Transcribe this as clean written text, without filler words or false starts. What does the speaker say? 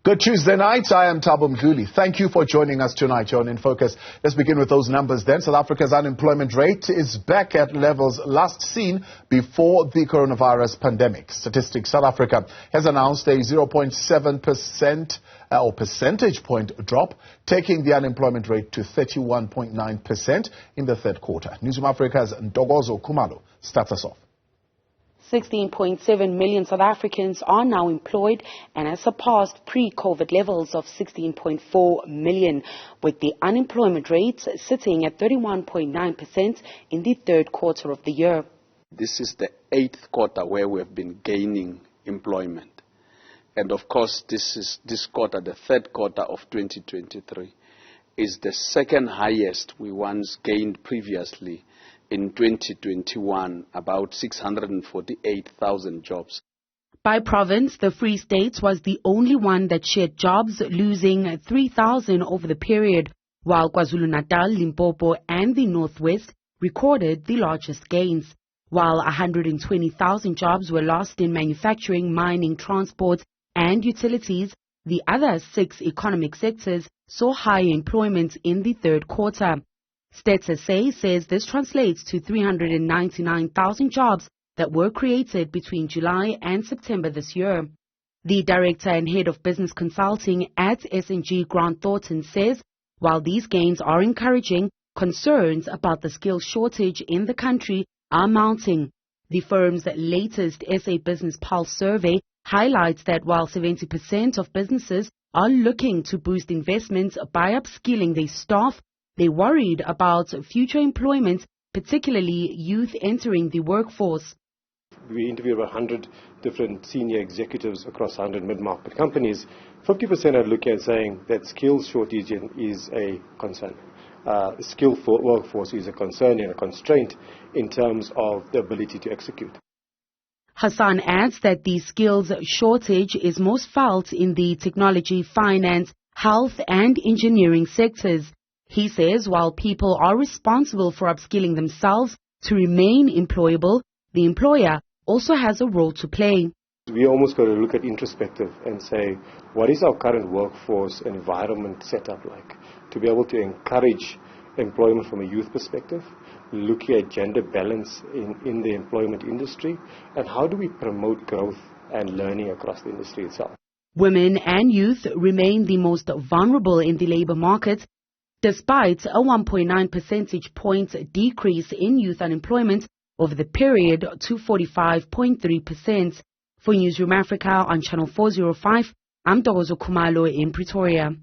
Good Tuesday night. I am Thabo Mdluli. Thank you for joining us tonight on In Focus. Let's begin with those numbers then. South Africa's unemployment rate is back at levels last seen before the coronavirus pandemic. Statistics South Africa has announced a 0.7% or percentage point drop, taking the unemployment rate to 31.9% in the third quarter. Newzroom Afrika's Ntokozo Khumalo starts us off. 16.7 million South Africans are now employed and has surpassed pre-COVID levels of 16.4 million, with the unemployment rate sitting at 31.9% in the third quarter of the year. This is the 8th quarter where we have been gaining employment. And of course, this quarter, the third quarter of 2023, is the second highest we once gained previously. In 2021, about 648,000 jobs. By province, the Free State was the only one that shared jobs, losing 3,000 over the period, while KwaZulu-Natal, Limpopo and the Northwest recorded the largest gains. While 120,000 jobs were lost in manufacturing, mining, transport and utilities, the other 6 economic sectors saw high employment in the third quarter. Stats SA says this translates to 399,000 jobs that were created between July and September this year. The director and head of business consulting at S&G, Grant Thornton, says while these gains are encouraging, concerns about the skills shortage in the country are mounting. The firm's latest SA Business Pulse survey highlights that while 70% of businesses are looking to boost investments by upskilling their staff, they're worried about future employment, particularly youth entering the workforce. We interviewed about 100 different senior executives across 100 mid-market companies. 50% are looking at saying that skills shortage is a concern. Skilled workforce is a concern and a constraint in terms of the ability to execute. Hassan adds that the skills shortage is most felt in the technology, finance, health and engineering sectors. He says while people are responsible for upskilling themselves to remain employable, the employer also has a role to play. We almost got to look at introspective and say, what is our current workforce environment set up like? To be able to encourage employment from a youth perspective, looking at gender balance in the employment industry, and how do we promote growth and learning across the industry itself. Women and youth remain the most vulnerable in the labor market, despite a 1.9 percentage point decrease in youth unemployment over the period to 45.3%. For Newzroom Afrika on Channel 405, I'm Ntokozo Khumalo in Pretoria.